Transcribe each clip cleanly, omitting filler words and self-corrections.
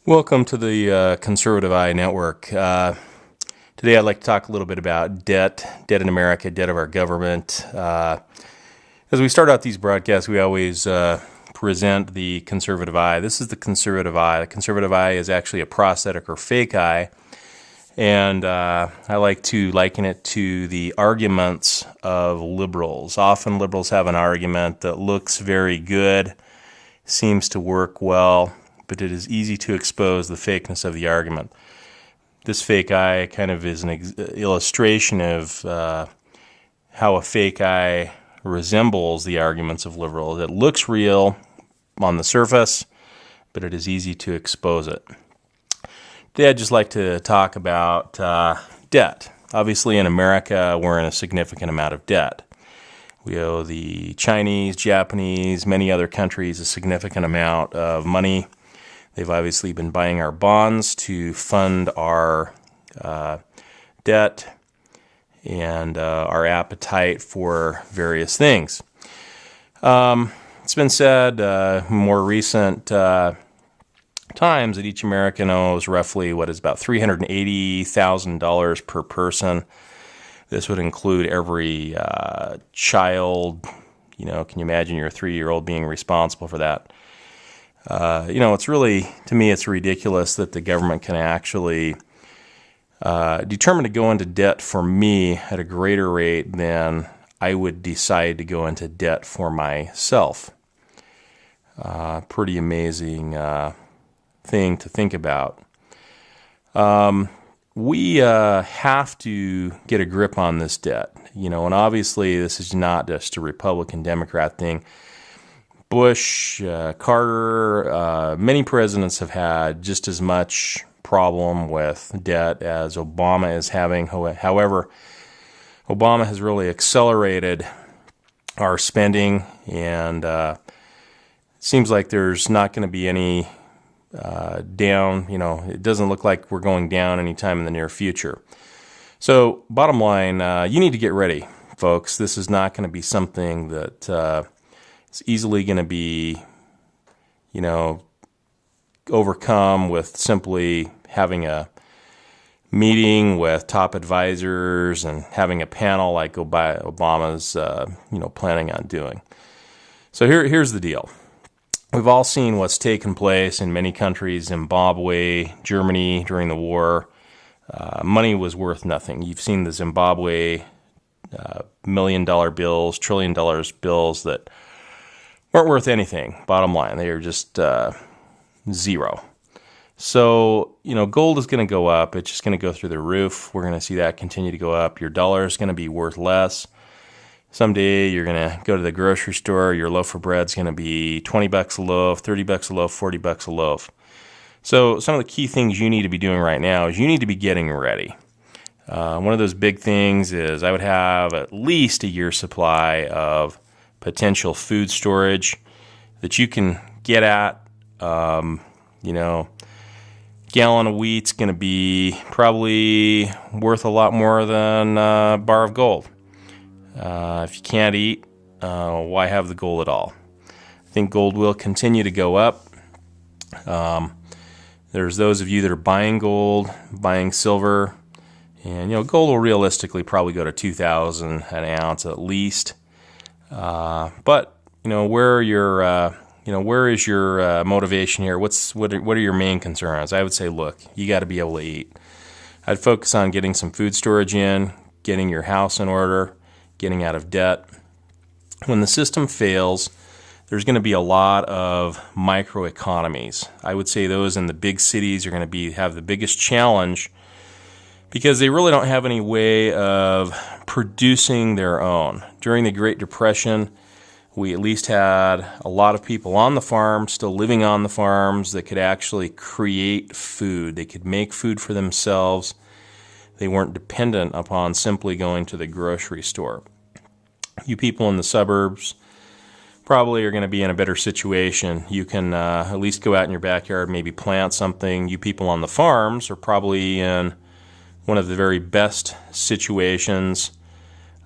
Welcome to the Conservative Eye Network. Today I'd like to talk a little bit about debt in America, debt of our government. As we start out these broadcasts, we always present the conservative eye. This is the conservative eye. The conservative eye is actually a prosthetic or fake eye, and I like to liken it to the arguments of liberals. Often liberals have an argument that looks very good, seems to work well, but it is easy to expose the fakeness of the argument. This fake eye kind of is an illustration of how a fake eye resembles the arguments of liberals. It looks real on the surface, but it is easy to expose it. Today I'd just like to talk about debt. Obviously in America we're in a significant amount of debt. We owe the Chinese, Japanese, many other countries a significant amount of money. They've obviously been buying our bonds to fund our debt and our appetite for various things. It's been said in more recent times that each American owes roughly about $380,000 per person. This would include every child. Can you imagine your 3-year-old being responsible for that? It's really, to me, it's ridiculous that the government can actually determine to go into debt for me at a greater rate than I would decide to go into debt for myself. Pretty amazing thing to think about. We have to get a grip on this debt, and obviously this is not just a Republican-Democrat thing. Bush, Carter, many presidents have had just as much problem with debt as Obama is having. However, Obama has really accelerated our spending, and it seems like there's not going to be any down. It doesn't look like we're going down anytime in the near future. So, bottom line, you need to get ready, folks. This is not going to be something that it's easily going to be, overcome with simply having a meeting with top advisors and having a panel like Obama's, planning on doing. So here's the deal. We've all seen what's taken place in many countries, Zimbabwe, Germany during the war. Money was worth nothing. You've seen the Zimbabwe $1 million bills, $1 trillion bills that weren't worth anything, bottom line. They are just zero. So, gold is going to go up. It's just going to go through the roof. We're going to see that continue to go up. Your dollar is going to be worth less. Someday you're going to go to the grocery store. Your loaf of bread is going to be $20 a loaf, $30 a loaf, $40 a loaf. So some of the key things you need to be doing right now is you need to be getting ready. One of those big things is I would have at least a year's supply of potential food storage that you can get at. Gallon of wheat's going to be probably worth a lot more than a bar of gold. If you can't eat, why have the gold at all? I think gold will continue to go up. There's those of you that are buying gold, buying silver, and gold will realistically probably go to $2,000 an ounce at least. But where is your motivation here? What are your main concerns? I would say, look, you got to be able to eat. I'd focus on getting some food storage in, getting your house in order, getting out of debt. When the system fails, there's going to be a lot of microeconomies. I would say those in the big cities are going to have the biggest challenge because they really don't have any way of producing their own. During the Great Depression, we at least had a lot of people on the farm, still living on the farms, that could actually create food. They could make food for themselves. They weren't dependent upon simply going to the grocery store. You people in the suburbs probably are going to be in a better situation. You can at least go out in your backyard, maybe plant something. You people on the farms are probably in one of the very best situations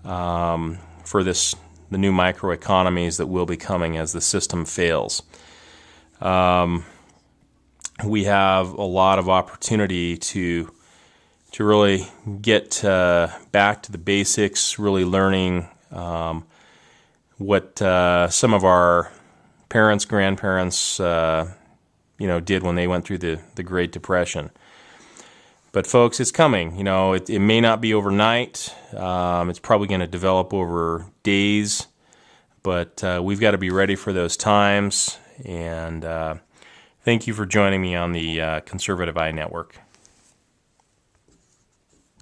for the new microeconomies that will be coming as the system fails. we have a lot of opportunity to really get back to the basics, really learning what some of our parents, grandparents, did when they went through the Great Depression. But folks, it's coming. It may not be overnight. It's probably going to develop over days. But we've got to be ready for those times. And thank you for joining me on the Conservative Eye Network.